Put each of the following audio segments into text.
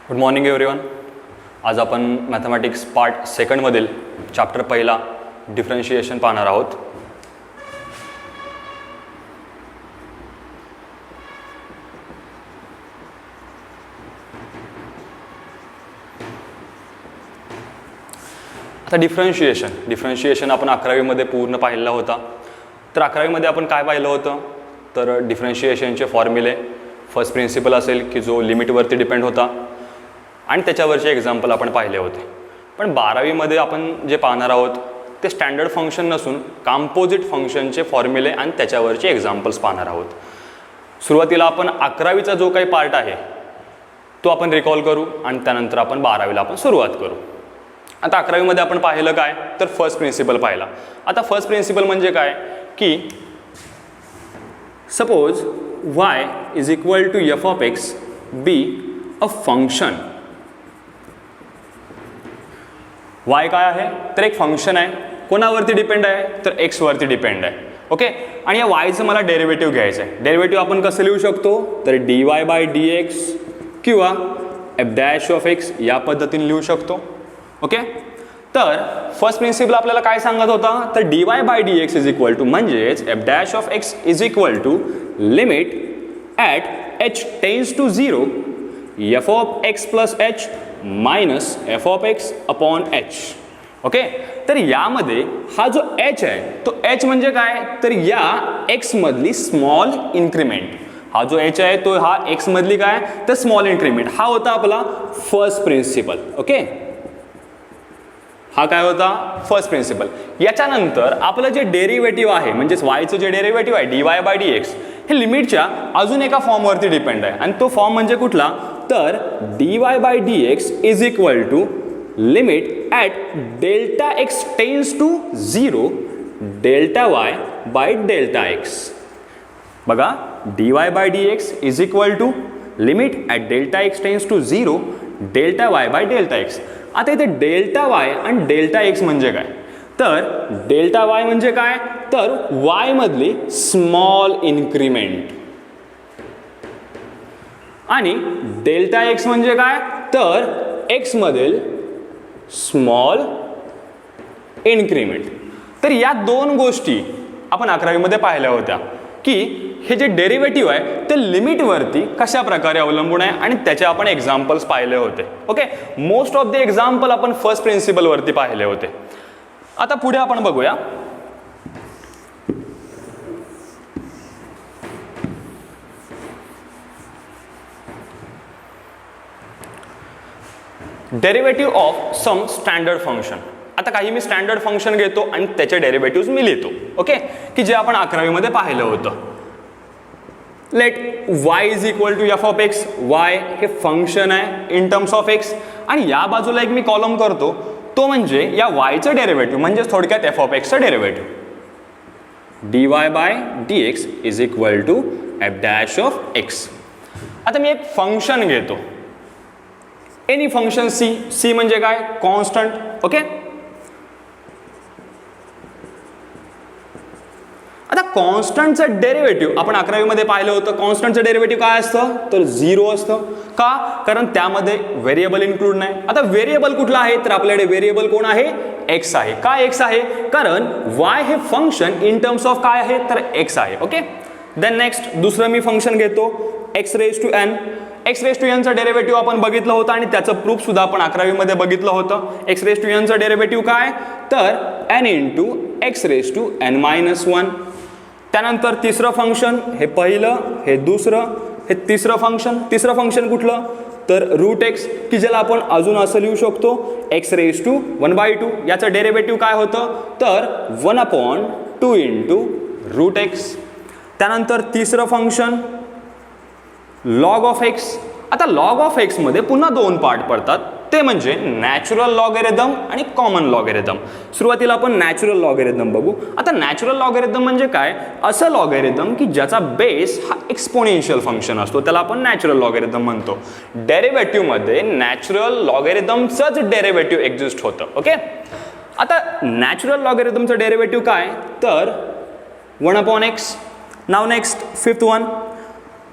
Good morning everyone. आज आपण mathematics part सेकंडमधील chapter पहिला डिफरन्शिएशन पाहणार आहोत. आता डिफरन्शिएशन आपण 11वीमध्ये पूर्ण पाहिलेला होता. तर 11वीमध्ये आपण काय पाहिलं होतं, तर डिफरन्शिएशनचे फॉर्म्युले, फर्स्ट प्रिन्सिपल असेल की जो लिमिटवरती डिपेंड होता आणि त्याच्यावरचे एक्झाम्पल आपण पाहिले होते. पण 12वीमध्ये आपण जे पाहणार आहोत ते स्टँडर्ड फंक्शन नसून कंपोजिट फंक्शनचे फॉर्म्युले आणि त्याच्यावरचे एक्झाम्पल्स पाहणार आहोत. सुरुवातीला आपण 11वीचा जो काही पार्ट आहे तो आपण रिकॉल करू आणि त्यानंतर आपण 12वीला आपण सुरुवात करू. आता 11वीमध्ये आपण पाहिलं काय, तर फर्स्ट प्रिन्सिपल पाहिला. आता फर्स्ट प्रिन्सिपल म्हणजे काय की suppose y is equal to f of x be a function. y काय आहे, तर एक फंक्शन आहे. कोणावरती डिपेंड आहे, तर x वरती डिपेंड आहे. ओके, आणि या yचं मला डेरिव्हेटिव्ह घ्यायचं आहे. डेरिव्हेटिव्ह आपण कसं लिहू शकतो, तर dy बाय dx किंवा एफ डॅश ऑफ एक्स या पद्धतीने लिहू शकतो. ओके, तर फर्स्ट प्रिन्सिपल आपल्याला काय सांगत होता, तर dy by dx is equal to म्हणजेच F dash of X is equal to limit at h tends to 0 F of X plus H minus F of X upon H. Okay, तर यामध्ये हा जो h आहे तो h म्हणजे काय, तर या x मधली स्मॉल इन्क्रीमेंट. हा जो h आहे तो हा x मधली काय, तर स्मॉल इन्क्रीमेंट. हा होता आपला फर्स्ट प्रिन्सिपल. ओके, हा काय होता फर्स्ट प्रिन्सिपल. याच्यानंतर आपलं जे डेरिव्हेटिव्ह आहे म्हणजेच वायचं जे डेरिव्हेटिव्ह आहे dy बाय dx हे लिमिटच्या अजून एका फॉर्मवरती डिपेंड आहे. आणि तो फॉर्म म्हणजे कुठला, तर dy by dx is equal to limit at delta x tends to 0 delta y by delta x. बघा, dy by dx is equal to limit at delta x tends to 0 delta y by delta x. आता इथे delta y आणि delta x म्हणजे काय, तर delta y म्हणजे काय, तर y मधली स्मॉल इन्क्रीमेंट आणि डेल्टा x म्हणजे काय, तर x मधील स्मॉल इन्क्रीमेंट. तर या दोन गोष्टी आपण 11वीमध्ये पाहिल्या होत्या की हे जे डेरिव्हेटिव्ह आहे ते लिमिटवरती कशा प्रकारे अवलंबून आहे आणि त्याचे आपण एक्झाम्पल्स पाहिले होते. Okay, most of the example आपण फर्स्ट प्रिन्सिपलवरती पाहिले होते. आता पुढे आपण बघूया. Derivative of some standard function. आता काही मी स्टँडर्ड फंक्शन घेतो आणि त्याचे डेरिव्हेटिव्ह मी लिहितो. ओके, की जे आपण 11वीमध्ये पाहिलं होतं. Let y is equal to f of x. y हे फंक्शन आहे इन टर्म्स ऑफ x आणि या बाजूला एक मी कॉलम करतो, तो म्हणजे या yचं डेरिव्हेटिव्ह म्हणजे थोडक्यात एफ ऑफ एक्सचं derivative. dy by dx is equal to F dash of x. आता मी एक फंक्शन घेतो, एनी फंक्शन c म्हणजे काय, कॉन्स्टंट. ओके, आता कॉन्स्टंटचं डेरिव्हेटिव्ह आपण 11वीमध्ये पाहिलं होतं. कॉन्स्टंटचं डेरिव्हेटिव्ह काय असतं, तर 0 असतं. का, कारण त्यामध्ये व्हेरिएबल इन्क्लूड नाही. आता व्हेरिएबल कुठला आहे, तर आपल्याकडे व्हेरिएबल कोण आहे, x आहे. का x आहे, कारण y हे फंक्शन इन टर्म्स ऑफ काय आहे, तर x आहे. ओके, देन नेक्स्ट दुसरं मी फंक्शन घेतो x raise to n. x raise to nचं डेरिव्हेटिव्ह आपण बघितलं होतं आणि त्याचं प्रूफ सुद्धा आपण 11वीमध्ये बघितलं होतं. x रेज टू nचं डेरिव्हेटिव्ह काय, तर n into x raise to n minus 1. त्यानंतर तिसरं फंक्शन, हे पहिलं, हे दुसरं, हे तिसरं फंक्शन कुठलं, तर रूट एक्स, की ज्याला आपण अजून असं लिहू शकतो x रेज टू 1/2. याचं डेरिव्हेटिव्ह काय होतं, तर 1/2 इंटू रूट एक्स. त्यानंतर तिसरं फंक्शन लॉग ऑफ एक्स. आता लॉग ऑफ एक्स मध्ये पुन्हा दोन पार्ट पडतात, ते म्हणजे नॅचरल लॉगॅरिथम आणि कॉमन लॉगॅरिथम. सुरुवातीला आपण नॅचरल लॉगॅरिथम बघू. आता नॅचरल लॉगॅरिथम म्हणजे काय, असं लॉगॅरिथम की ज्याचा बेस हा एक्सपोनेन्शियल फंक्शन असतो, त्याला आपण नॅचरल लॉगॅरिथम म्हणतो. डेरिव्हेटिव्ह मध्ये नॅचरल लॉगॅरिथमचंच डेरिव्हेटिव्ह एक्झिस्ट होतं. ओके, आता नॅचरल लॉगॅरिथमचं डेरिव्हेटिव्ह काय, तर 1/x. नाव next fifth one,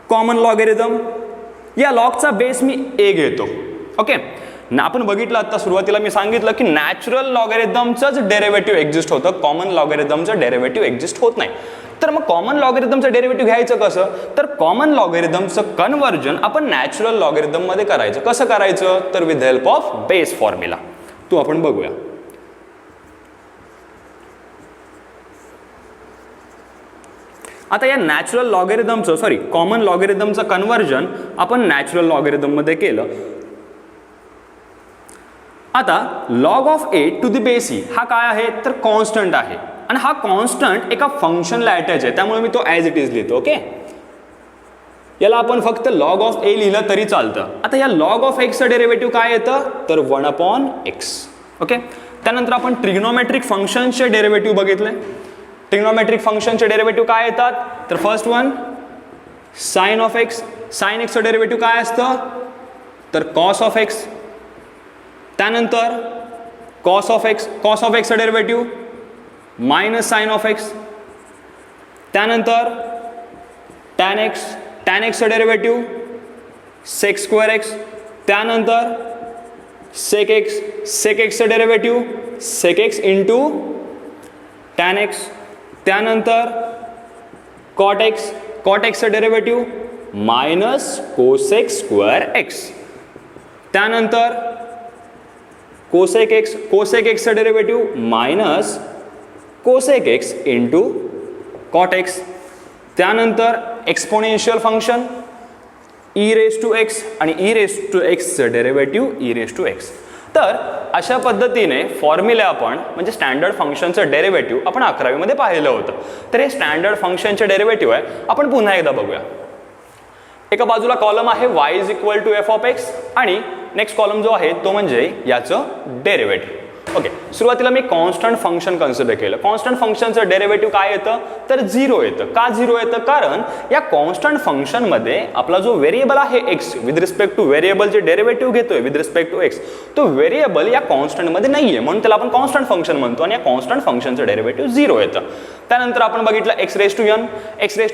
common logarithm. या लॉगचा बेस मी a घेतो. ओके. आपण बघितलं आता सुरुवातीला मी सांगितलं की नॅचरल लॉगॅरिथमचंच डेरिव्हेटिव्ह एक्झिस्ट होतं, कॉमन लॉगॅरिथमचं डेरिव्हेटिव्ह एक्झिस्ट होत नाही. तर मग कॉमन लॉगॅरिथमचं डेरिव्हेटिव्ह घ्यायचं कसं, तर कॉमन लॉगॅरिथमचं कन्व्हर्जन आपण नॅचरल लॉगॅरिथममध्ये करायचं. कसं करायचं, तर with help of base formula. तो आपण बघूया. आता या नॅचरल लॉगॅरिथमचं कॉमन लॉगॅरिथमचं कन्व्हर्जन आपण नॅचरल लॉगॅरिथममध्ये केलं. आता log of a to the base e हा काय आहे, तर कॉन्स्टंट आहे आणि हा कॉन्स्टंट एका फंक्शनला अटॅच आहे, त्यामुळे मी तो ॲज इट इज लिहितो. ओके. याला आपण फक्त लॉग ऑफ ए लिहिलं तरी चालतं. आता या लॉग ऑफ एक्सचं डेरिव्हेटिव्ह काय येतं, तर 1/x. ओके. त्यानंतर आपण ट्रिग्नोमेट्रिक फंक्शनचे डेरिव्हेटिव्ह बघितले. ट्रिग्नोमेट्रिक फंक्शनचे डेरिव्हेटिव्ह काय येतात, तर first one sine of X. Sine एक्सचं डेरिव्हेटिव्ह काय असतं, तर कॉस ऑफ एक्स. त्यानंतर कॉस ऑफ एक्सचं derivative minus sine of X. त्यानंतर टॅन एक्सचं डेरिव्हेटिव्ह सेक स्क्वेअर एक्स. त्यानंतर सेक एक्सचं derivative sec x into tan X. त्यानंतर कॉट एक्सचं derivative minus cosec square X. त्यानंतर कोसेक एक्सचं derivative minus cosec x into cot X. त्यानंतर exponential function E raise to X आणि E raise to एक्सचं derivative E raise to x. तर अशा पद्धतीने फॉर्म्युले आपण म्हणजे स्टँडर्ड फंक्शनचं डेरिव्हेटिव्ह आपण 11वी मध्ये पाहिलं होतं. तर हे स्टँडर्ड फंक्शनचे डेरिव्हेटिव्ह आहे, आपण पुन्हा एकदा बघूया. एका बाजूला कॉलम आहे y is equal to f of x आणि नेक्स्ट कॉलम जो आहे तो म्हणजे याचं डेरिव्हेटिव्ह. ओके. सुरुवातीला मी कॉन्स्टंट फंक्शन कन्सिडर केलं. कॉन्स्टंट फंक्शनचं डेरिव्हेटिव्ह काय येतं, तर 0 येतं. का 0 येतं, कारण या कॉन्स्टंट फंक्शनमध्ये आपला जो व्हेरिएबल आहे x with respect two variable जे डेरिव्हेटिव्ह घेतोय विथ रिस्पेक्ट टू एक्स, तो व्हेरिएबल या कॉन्स्टंटमध्ये नाहीये, म्हणून त्याला आपण कॉन्स्टंट फंक्शन म्हणतो आणि या कॉन्स्टंट फंक्शनचं डेरिव्हेटिव्ह 0 येतं. त्यानंतर आपण बघितलं एक्स रेस टू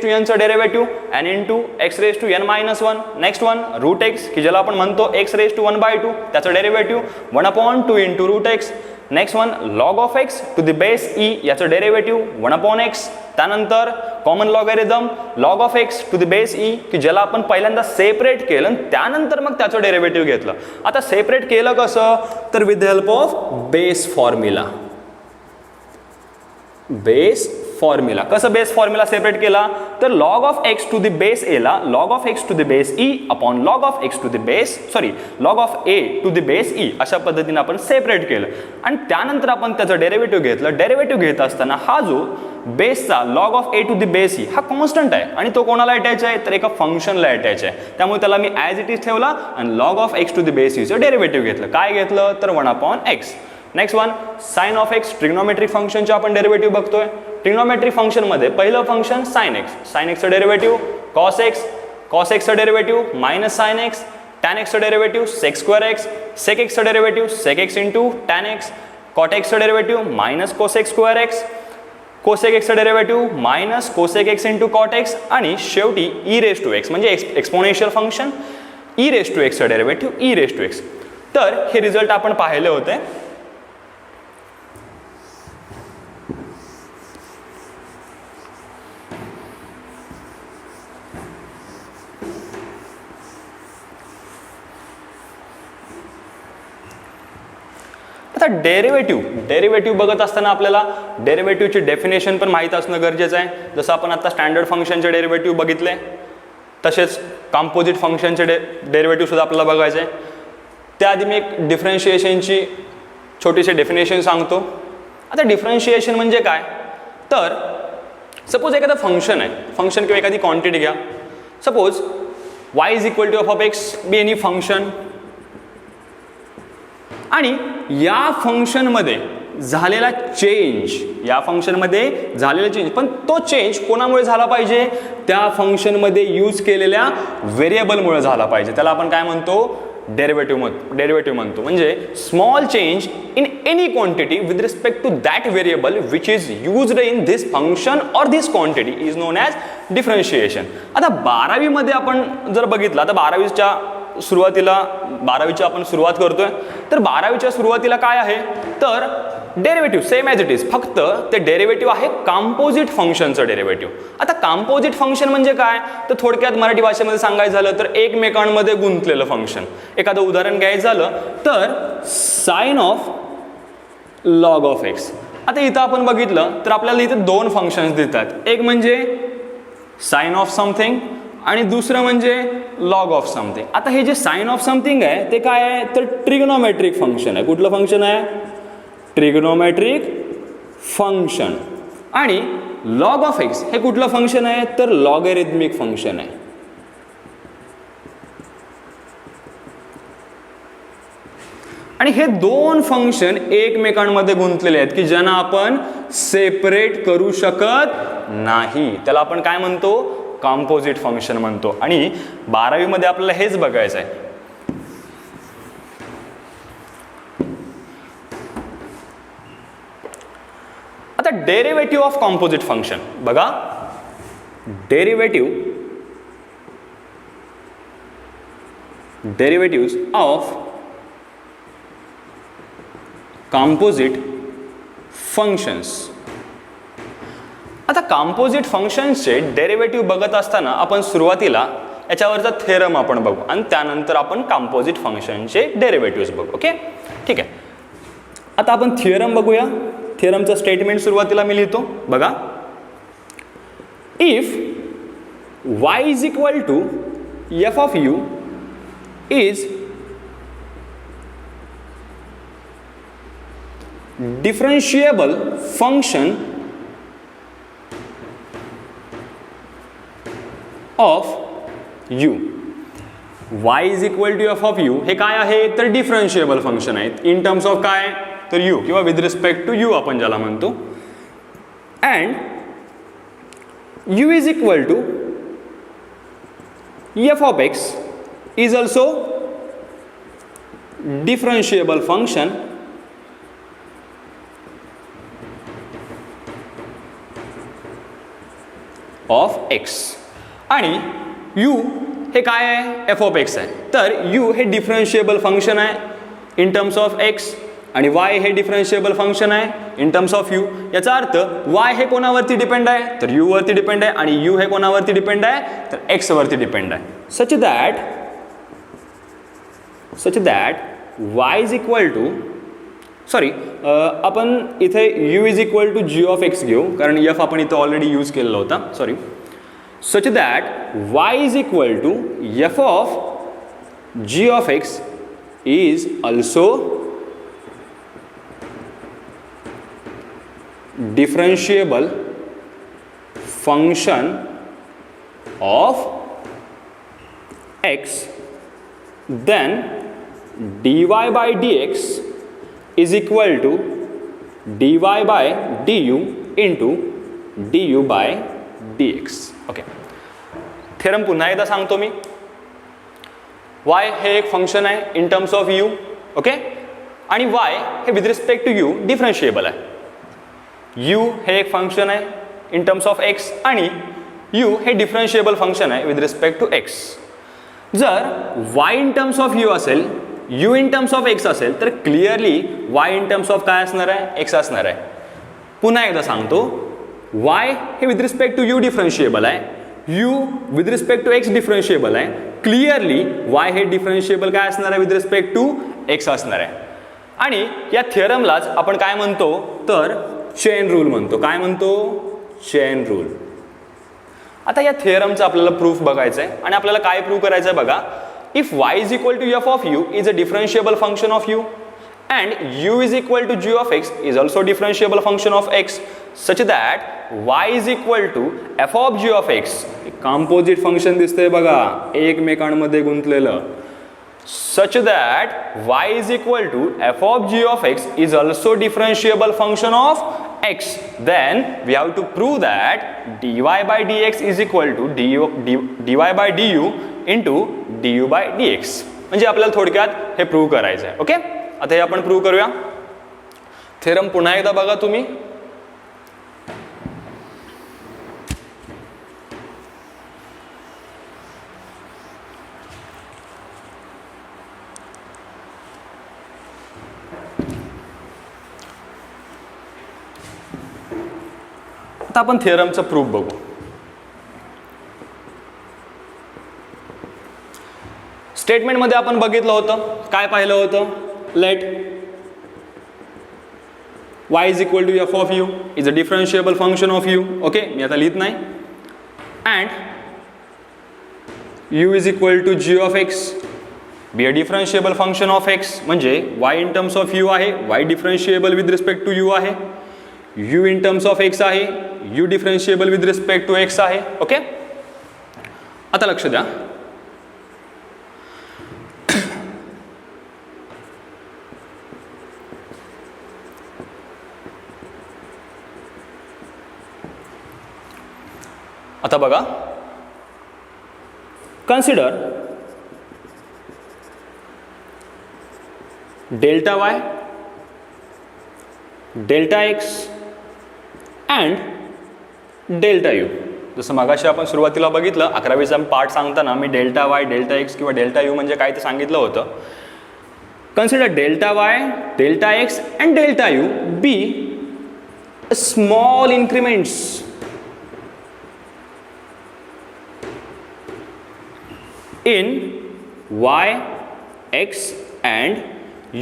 एनचं derivative n into x raise to n minus 1. Next one root x की ज्याला आपण म्हणतो एक्स रेस टू 1/2 त्याचं derivative 1/2 into root x. Next one log of x to the base e याचं derivative 1/x. त्यानंतर common logarithm log of x to the base e की ज्याला आपण पहिल्यांदा सेपरेट केलं आणि त्यानंतर मग त्याचं डेरिव्हेटिव्ह घेतलं. आता सेपरेट केलं कसं, तर with help of base formula. कसं बेस फॉर्म्युला सेपरेट केला, तर log of x to the base एला log of x to the base e upon log of a to the base e अशा पद्धतीने आपण सेपरेट केलं आणि त्यानंतर आपण त्याचं डेरिव्हेटिव्ह घेतलं. डेरिव्हेटिव्ह घेत असताना हा जो बेसचा log of a to the base e हा कॉन्स्टंट आहे आणि तो कोणाला अटॅच आहे, तर एका फंक्शनला अटॅच आहे. त्यामुळे त्याला मी ॲज इट इज ठेवला आणि log of x to the base ईचं डेरिव्हेटिव्ह घेतलं. काय घेतलं, तर 1/x. Next one sine of x. Trigonometric फंक्शनचे आपण डेरिव्हेटिव्ह बघतोय. ट्रिग्नोमेट्रिक फंक्शनमध्ये पहिलं फंक्शन साइन एक्सचं डेरिव्हेटिव्ह कॉस एक्सचं derivative minus sine x. Tan एक्सचं derivative sec square x. Sec एक्सचं derivative sec x into tan x. Cot एक्सचं derivative minus cosec square x. Cosec एक्सचं derivative minus cosec x into cot x आणि शेवटी e raise to x म्हणजे exponential function E raise to एक्सचं derivative E raise to x. तर हे result आपण पाहिले होते. आता डेरिव्हेटिव्ह बघत असताना आपल्याला डेरिव्हेटिव्हची डेफिनेशन पण माहीत असणं गरजेचं आहे. जसं आपण आता स्टँडर्ड फंक्शनचे डेरिव्हेटिव्ह बघितले, तसेच कॉम्पोजिट फंक्शनचे डेरिव्हेटिव्ह सुद्धा आपल्याला बघायचे आहे. त्याआधी मी एक डिफरन्शिएशनची छोटीशी डेफिनेशन सांगतो. आता डिफरन्शिएशन म्हणजे काय, तर सपोज एखादं फंक्शन किंवा एखादी क्वांटिटी घ्या. Suppose y is equal to f of x be any function आणि या फंक्शनमध्ये झालेला चेंज पण तो चेंज कोणामुळे झाला पाहिजे, त्या फंक्शनमध्ये यूज केलेल्या व्हेरिएबलमुळे झाला पाहिजे. त्याला आपण काय म्हणतो, डेरिव्हेटिव्ह म्हणतो. म्हणजे small change in any quantity with respect to that variable which is used in this function और this quantity is known as differentiation. आता 12वी मध्ये आपण जर बघितलं, आता 12वीच्या सुरुवातीला 12वीची आपण सुरुवात करतोय. तर 12वीच्या सुरुवातीला काय आहे तर derivative same as it is, फक्त ते डेरिव्हेटिव्ह आहे कंपोजिट फंक्शनचं डेरिव्हेटिव्ह. आता कंपोजिट फंक्शन म्हणजे काय तर थोडक्यात मराठी भाषेमध्ये सांगायचं झालं तर एकमेकांमध्ये गुंतलेलं फंक्शन. एखादं उदाहरण घ्यायचं झालं तर sine of log of x. आता इथं आपण बघितलं तर आपल्याला इथे दोन फंक्शन्स देतात, एक म्हणजे साइन ऑफ समथिंग आणि दुसरं म्हणजे लॉग ऑफ समथिंग. आता हे जे साइन ऑफ समथिंग आहे ते काय आहे तर ट्रिग्नोमेट्रिक फंक्शन आहे. कुठलं फंक्शन आहे ट्रिग्नोमेट्रिक फंक्शन. आणि लॉग ऑफ एक्स हे कुठलं फंक्शन आहे तर लॉगॅरिथमिक फंक्शन आहे. आणि हे दोन फंक्शन एकमेकांमध्ये गुंतलेले आहेत की ज्यांना आपण सेपरेट करू शकत नाही. त्याला आपण काय म्हणतो कंपोजिट फंक्शन म्हणतो. आणि 12वीमध्ये आपल्याला हेच बघायचं आहे. आता डेरिव्हेटिव्ह ऑफ कंपोजिट फंक्शन बघा. Derivative of composite functions. आता कंपोजिट फंक्शन्सचे डेरिव्हेटिव्ह बघत असताना आपण सुरुवातीला याच्यावरचा थेरम आपण बघू आणि त्यानंतर आपण कंपोजिट फंक्शनचे डेरिव्हेटिव्ह बघू. ओके ठीक आहे. आता आपण थिअरम बघूया. थिअरमचं स्टेटमेंट सुरुवातीला मी लिहितो बघा. If y is equal to f of u is differentiable function of u. y is equal to f of u हे काय आहे तर डिफरन्शिएबल फंक्शन आहे इन टर्म्स ऑफ काय तर u किंवा विथ रिस्पेक्ट टू u आपण ज्याला म्हणतो. And u is equal to f of x is also differentiable function of x. आणि u हे काय आहे एफ ऑफ एक्स आहे. तर u हे डिफरन्शिएबल फंक्शन आहे इन टर्म्स ऑफ x आणि y हे डिफरन्शिएबल फंक्शन आहे इन टर्म्स ऑफ u. याचा अर्थ y हे कोणावरती डिपेंड आहे तर u वरती डिपेंड आहे आणि u हे कोणावरती डिपेंड आहे तर x वरती डिपेंड आहे. Such that y is equal to आपण इथे u is equal to g of x घेऊ कारण f आपण इथे ऑलरेडी यूज केलेला होता. Such that y is equal to f of g of x is also differentiable function of x. then dy by dx is equal to dy by du into du by dx. Okay theorem पुन्हा एकदा सांगतो मी. y हे एक function आहे in terms of u. Okay आणि y हे with respect to u differentiable आहे. u हे एक फंक्शन आहे इन टर्म्स ऑफ x आणि u हे डिफरन्शिएबल फंक्शन आहे विथ रिस्पेक्ट टू x. जर y in terms of u असेल u in terms of x असेल तर clearly y in terms of काय असणार आहे x असणार आहे. पुन्हा एकदा सांगतो y हे with respect to u differentiable आहे, u with respect to x differentiable आहे. क्लिअरली y हे डिफरन्शिएबल काय असणार आहे विथ रिस्पेक्ट टू x असणार आहे. आणि या थिअरमलाच आपण काय म्हणतो तर चेन रूल म्हणतो. काय म्हणतो चेन रूल. आता या थिअरमचं आपल्याला प्रूफ बघायचं आहे आणि आपल्याला काय प्रूव्ह करायचं आहे बघा. If y is equal to f of u is a differentiable function of u and u is equal to g of x is also differentiable function of x such that y is equal to f of g of x. Composite function दिसतंय बघा एकमेकांमध्ये गुंतलेलं. such that y is equal to f of g of x is also differentiable function of x. then we have to prove that dy by dx is equal to dy by du into du by dx. म्हणजे आपल्याला थोडक्यात हे prove करायचं आहे. Okay आता हे आपण prove करूया. थेरम पुन्हा एकदा बघा तुम्ही. आता आपण थिअरमचं प्रूफ बघू. स्टेटमेंटमध्ये आपण बघितलं होतं, काय पाहिलं होतं, let y is equal to f of u is a differentiable function of u. Okay, मी आता लिहित नाही. and u is equal to g of x be a differentiable function of x. म्हणजे y in terms of u आहे, y differentiable with respect to u आहे, u in terms of x आहे, u differentiable with respect to x आहे. Okay, आता लक्ष द्या. आता बघा, consider delta y, delta x and delta u. जसं मगाशी आपण सुरुवातीला बघितलं, 11वीचा पार्ट सांगताना मी डेल्टा y, डेल्टा x किंवा डेल्टा u म्हणजे काय ते सांगितलं होतं. Consider delta y, delta x and delta u be small increments in y, x and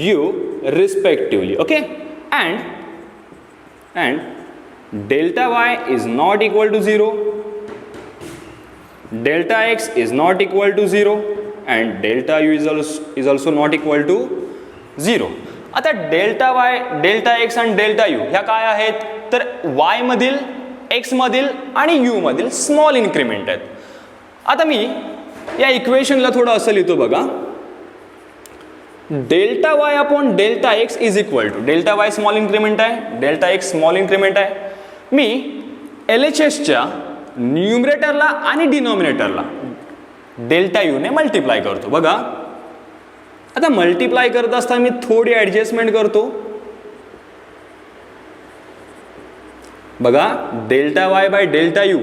u respectively. Okay, and delta y is not equal to 0, delta x is not equal to 0 and delta u is also not equal to 0. आता delta y, delta x आणि delta u ह्या काय आहेत, तर y मधील, x मधील आणि u मधील स्मॉल इन्क्रीमेंट आहेत. आता मी या इक्वेशनला थोडं असं लिहितो बघा, delta y upon delta x is equal to, delta y small increment आहे, डेल्टा एक्स स्मॉल इन्क्रीमेंट आहे. मी LHSच्या न्यूमरेटरला आणि डिनॉमिनेटरला डेल्टा यूने मल्टिप्लाय करतो. बघा, आता मल्टिप्लाय करत असताना मी थोडी ॲडजस्टमेंट करतो. बघा, delta y by delta u,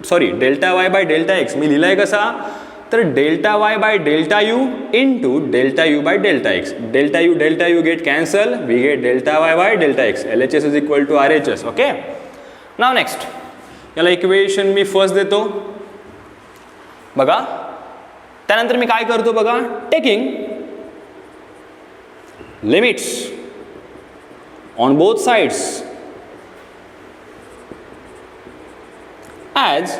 sorry delta y by delta x मी लिहिलाय कसा, तर delta y by delta u into delta u by delta x. Delta u get cancel, we get delta y by delta x. LHS is equal to RHS. Okay, नाव next याला equation मी first देतो. बघा, त्यानंतर मी काय करतो बघा, taking limits on both sides as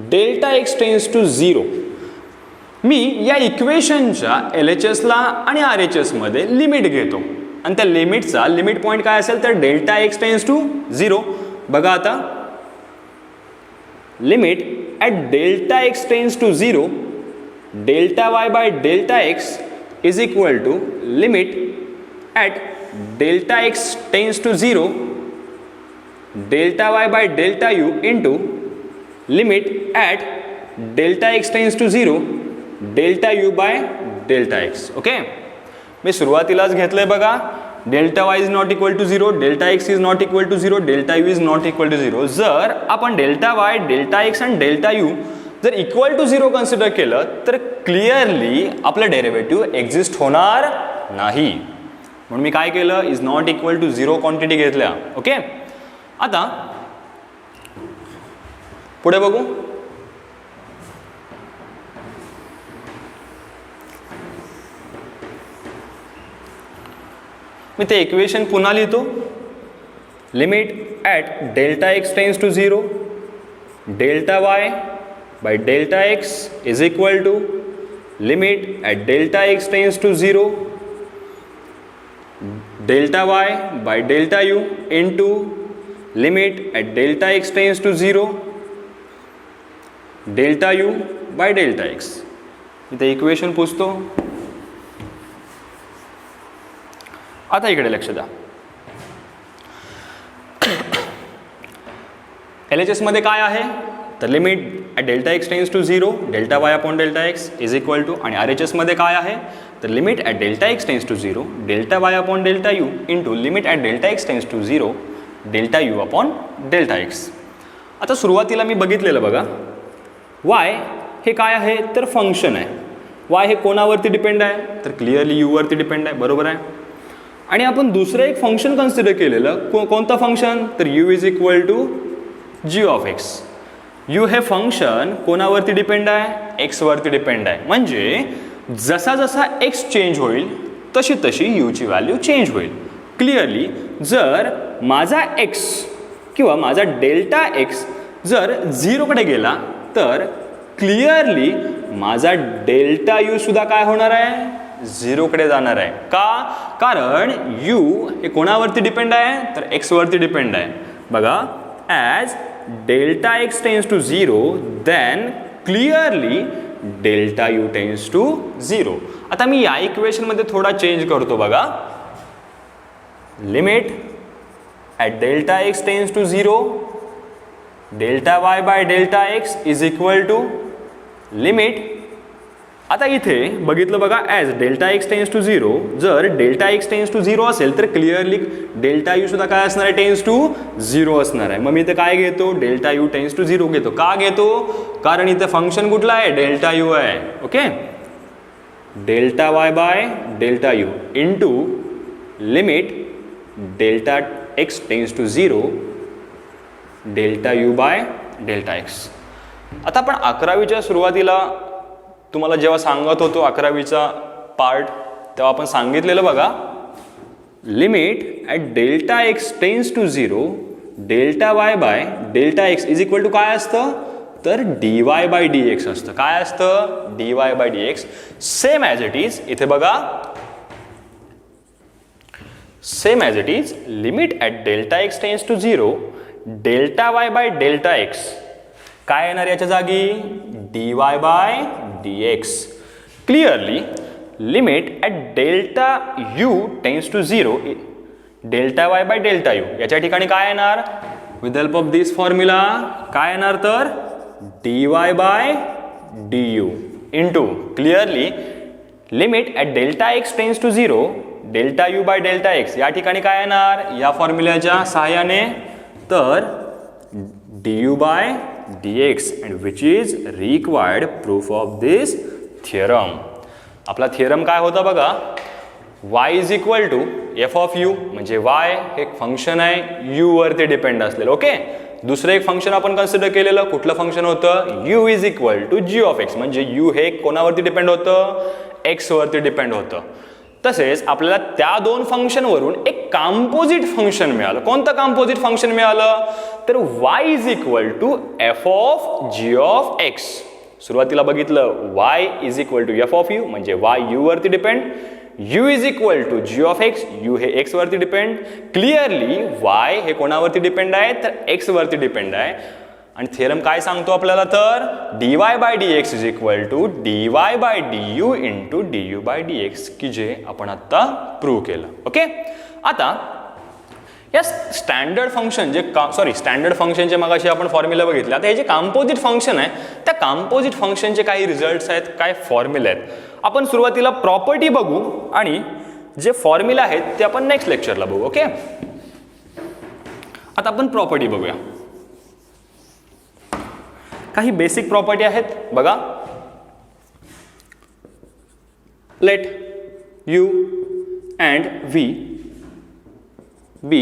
delta x tends to 0. मी या इक्वेशनच्या LHSला आणि RHSमध्ये लिमिट घेतो आणि त्या लिमिटचा लिमिट पॉईंट काय असेल, तर डेल्टा एक्स टेन्स टू 0. बघा, आता limit at delta x tends to 0, delta y by delta x is equal to limit at delta x tends to 0, delta y by delta u into limit at delta x tends to 0, delta u by delta x. Okay, मी सुरुवातीलाच घेतलंय बघा, delta y is not equal to 0, delta x is not equal to 0, delta u is not equal to 0. जर आपण delta y, delta x आणि delta U जर equal to 0 consider केलं तर क्लिअरली आपलं डेरिव्हेटिव्ह एक्झिस्ट होणार नाही. म्हणून मी काय केलं, is not equal to 0 quantity घेतल्या. ओके, आता पुढे बघू. मी ते इक्वेशन पुन्हा लिहितो. Limit at delta x tends to 0, delta y by delta x is equal to limit at delta x tends to 0, delta y by delta u into limit at delta x tends to 0, delta u by delta x. मी ते equation पुसतो. आता इकडे लक्ष द्या, LHS मध्ये काय आहे, तर limit at delta x tends to 0, delta y upon delta x is equal to, आणि RHS मध्ये काय आहे, तर limit at delta x tends to 0, delta y upon delta u into limit at delta x tends to 0, delta u upon delta x. आता सुरुवातीला मी बघितलेलं बघा, y हे काय आहे, तर फंक्शन आहे. y हे कोणावरती डिपेंड आहे, तर क्लिअरली u वरती डिपेंड आहे. बरोबर आहे. आणि आपण दुसरं एक फंक्शन कन्सिडर केलेलं, कोणतं फंक्शन, तर u is equal to g of x. U हे फंक्शन कोणावरती डिपेंड आहे? एक्सवरती डिपेंड आहे. म्हणजे जसा जसा एक्स चेंज होईल तशी तशी यूची व्हॅल्यू चेंज होईल. क्लिअरली जर माझा एक्स किंवा माझा डेल्टा एक्स जर 0कडे गेला तर क्लिअरली माझा डेल्टा यू सुद्धा काय होणार आहे? 0कडे जाणार आहे. का? कारण यू हे कोणावरती डिपेंड आहे? तर एक्सवरती डिपेंड आहे. बघा, as delta x tends to 0 then clearly delta u tends to 0. आता मी या इक्वेशनमध्ये थोडा चेंज करतो. बघा, limit at delta x tends to 0 delta y by delta x is equal to limit. आता इथे बघितलं बघा, as delta x tends to 0 जर डेल्टा एक्स टेन्स टू 0 असेल तर क्लिअरली डेल्टा यू सुद्धा काय असणार आहे? टेन्स टू 0 असणार आहे. मग मी इथे काय घेतो? डेल्टा यू टेन्स टू 0 घेतो. का घेतो? कारण इथे फंक्शन कुठला आहे? डेल्टा यू आहे. Okay, delta y by delta u into limit delta x tends to 0 delta u by delta x. आता आपण 11वीच्या सुरुवातीला तुम्हाला जेव्हा सांगत होतो 11वीचा पार्ट तेव्हा आपण सांगितलेलं बघा, limit at delta x tends to 0 delta y by delta x is equal to काय असतं? तर d y by d x असतं. काय असतं? D y by d x. Same as it is इथे बघा, same as it is limit at delta x tends to 0 delta y by delta x काय येणार याच्या जागी? D y by d x. Clearly limit at delta u tends to 0 delta y by delta u याच्या ठिकाणी काय येणार? With help of this formula काय येणार? तर d y by d u into clearly limit at delta x tends to 0 delta u by delta x या ठिकाणी काय येणार? या फॉर्म्युल्याच्या सहाय्याने तर d u by dx and which is required proof of this theorem. आपला थिअरम काय होता बघा, y is equal to f of u म्हणजे y हे फंक्शन आहे u वरती डिपेंड असलेलं. ओके, दुसरं एक फंक्शन आपण कन्सिडर केलेलं, कुठलं फंक्शन होतं? u is equal to g of x म्हणजे u हे कोणावरती डिपेंड होतं? x वरती डिपेंड होतं. तसेच आपल्याला त्या दोन फंक्शनवरून एक कंपोजिट फंक्शन मिळालं. कोणतं कंपोजिट फंक्शन मिळालं? तर y is equal to f of g of x. सुरुवातीला बघितलं y is equal to f of u म्हणजे y u वरती depend, u is equal to g of x, u हे x वरती डिपेंड. क्लिअरली y हे कोणावरती depend आहे? तर x वरती डिपेंड आहे. आणि थिअरम काय सांगतो आपल्याला? तर d y by d x is equal to d y by d u into d u by d x, की जे आपण आत्ता प्रूव्ह केलं. ओके, आता या स्टँडर्ड फंक्शन जे स्टँडर्ड फंक्शनचे मगाशी आपण फॉर्म्युला बघितले. आता हे जे कंपोजिट फंक्शन आहे त्या कंपोजिट फंक्शनचे काही रिझल्ट्स आहेत, काय फॉर्म्युला आहेत. आपण सुरुवातीला प्रॉपर्टी बघू आणि जे फॉर्म्युला आहेत ते आपण नेक्स्ट लेक्चरला बघू. ओके, आता आपण प्रॉपर्टी बघूया. काही बेसिक प्रॉपर्टी आहेत बघा. Let u and v be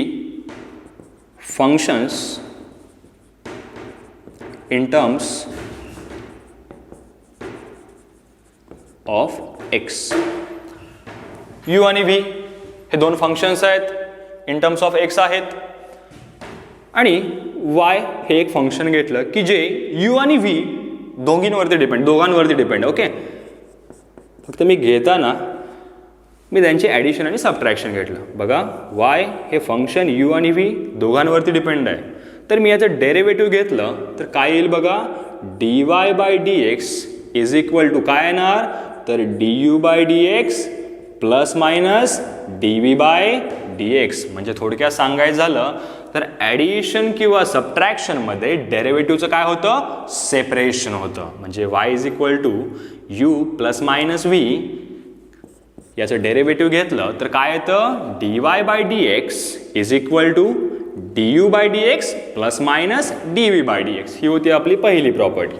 functions in terms of x. u आणि v हे दोन फंक्शन्स आहेत, इन टर्म्स ऑफ x आहेत. आणि y हे एक फंक्शन घेतलं की जे u आणि v दोघांवरती डिपेंड. ओके, फक्त मी घेताना मी त्यांची ॲडिशन आणि सबट्रॅक्शन घेतलं. बघा, y हे फंक्शन u आणि v दोघांवरती डिपेंड आहे. तर मी याचं डेरिव्हेटिव्ह घेतलं तर काय येईल बघा, d y by d x is equal to काय येणार? तर d u by d x plus minus d v by d x. म्हणजे थोडक्यात सांगायचं झालं तर ॲडिशन किंवा सबट्रॅक्शनमध्ये डेरिव्हेटिव्हचं काय होतं? सेपरेशन होतं. म्हणजे y is equal to u plus minus v याचं डेरिव्हेटिव्ह घेतलं तर काय येतं? D y by d x is equal to d u by d x plus minus d v by d x. ही होती आपली पहिली प्रॉपर्टी.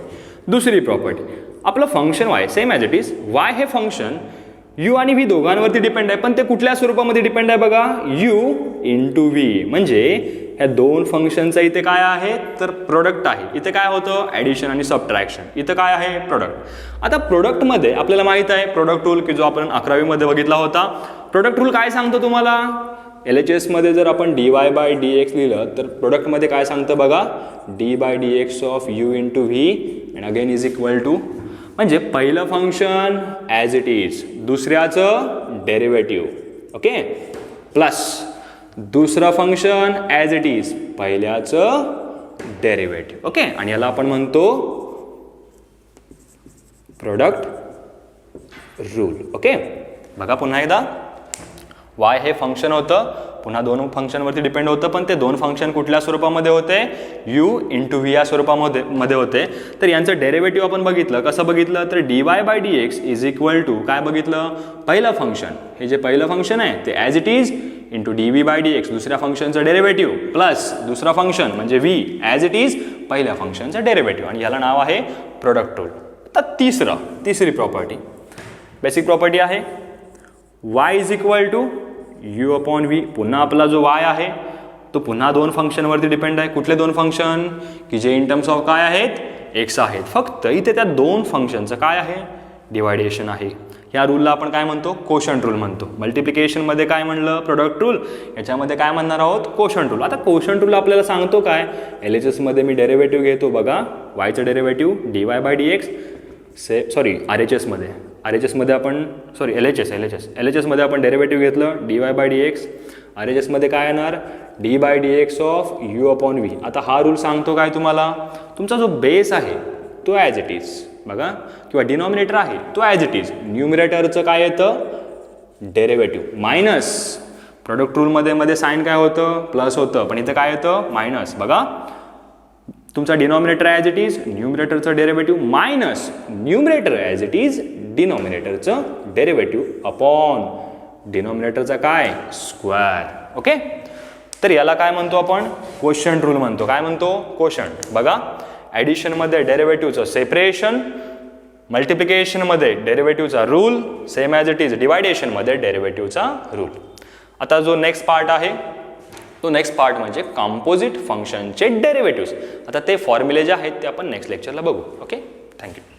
दुसरी प्रॉपर्टी, आपलं function y same as it is. y हे फंक्शन u आणि v दोघांवरती depend आहे, पण ते कुठल्या स्वरूपामध्ये डिपेंड आहे बघा? u into V. म्हणजे ह्या दोन फंक्शनचं इथे काय आहे तर प्रोडक्ट आहे. इथे काय होतं ॲडिशन आणि सबट्रॅक्शन, इथं काय आहे प्रोडक्ट. आता प्रोडक्टमध्ये आपल्याला माहित आहे प्रोडक्ट रूल की जो आपण 11वीमध्ये बघितला होता. प्रोडक्ट रूल काय सांगतो तुम्हाला, LHS मध्ये जर आपण dy/dx लिहिलं तर प्रोडक्टमध्ये काय सांगतं बघा, d/dx of u into v and again is equal to, म्हणजे पहिलं फंक्शन ॲज इट इज, दुसऱ्याचं डेरिव्हेटिव्ह, ओके, प्लस दुसरं फंक्शन ॲज इट इज, पहिल्याचं डेरिव्हेटिव्ह, ओके. आणि याला आपण म्हणतो प्रोडक्ट रूल, ओके. बघा पुन्हा एकदा, y हे फंक्शन होतं, पुन्हा दोन फंक्शनवरती डिपेंड होतं, पण ते दोन फंक्शन कुठल्या स्वरूपामध्ये होते, u इंटू व्ही या स्वरूपामध्ये होते. तर यांचं डेरिव्हेटिव्ह आपण बघितलं, कसं बघितलं तर dy/dx इज इक्वल टू काय बघितलं, पहिलं फंक्शन, हे जे पहिलं फंक्शन आहे ते as it is into dv/dx दुसऱ्या फंक्शनचं डेरिव्हेटिव्ह प्लस दुसरा फंक्शन म्हणजे v ॲज इट इज पहिल्या फंक्शनचं डेरिव्हेटिव्ह, आणि याला नाव आहे प्रोडक्ट रूल. आता तिसरी प्रॉपर्टी, बेसिक प्रॉपर्टी आहे y is equal to u upon v. पुन्हा आपला जो y आहे तो पुन्हा दोन फंक्शनवरती डिपेंड आहे. कुठले दोन फंक्शन की जे इन टर्म्स ऑफ काय आहेत, x आहेत. फक्त इथे त्या दोन फंक्शनचं काय आहे, डिवायडेशन आहे. या रूलला आपण काय म्हणतो, कोशंट रूल म्हणतो. मल्टिप्लिकेशनमध्ये काय म्हणलं, प्रोडक्ट रूल, याच्यामध्ये काय म्हणणार आहोत, कोशंट रूल. आता कोशंट रूल आपल्याला सांगतो काय, LHS मध्ये मी डेरिव्हेटिव्ह घेतो बघा, yचं डेरिव्हेटिव्ह dy/dx, RHS मध्ये आपण LHS मध्ये आपण डेरिव्हेटिव्ह घेतलं dy/dx, RHS मध्ये काय येणार d/dx of u upon V. आता हा रूल सांगतो काय तुम्हाला, तुमचा जो बेस आहे तो ॲज इट इज बघा, किंवा डिनॉमिनेटर आहे तो ॲज इट इज, न्यूमरेटरचं काय येतं डेरिव्हेटिव्ह मायनस, प्रोडक्ट रूलमध्ये साईन काय होतं प्लस होतं, पण इथं काय येतं मायनस. बघा तुमचा डिनॉमिनेटर ॲज इट इज, न्यूमरेटरचं derivative minus numerator as it is, डिनॉमिनेटरचं डेरिव्हेटिव्ह अपॉन डिनॉमिनेटरचा काय स्क्वेअर, ओके. तर याला काय म्हणतो आपण, कोशंट रूल म्हणतो. काय म्हणतो, कोशंट. बघा ॲडिशनमध्ये डेरिव्हेटिव्हचं सेपरेशन, मल्टिप्लिकेशनमध्ये डेरिव्हेटिव्हचा rule same as it is, डिवायडेशनमध्ये डेरिव्हेटिव्हचा रूल. आता जो नेक्स्ट पार्ट आहे तो नेक्स्ट पार्ट म्हणजे कंपोजिट फंक्शनचे डेरिव्हेटिव्ह्स. आता ते फॉर्म्युले जे आहेत ते आपण नेक्स्ट लेक्चरला बघू, ओके. थँक्यू.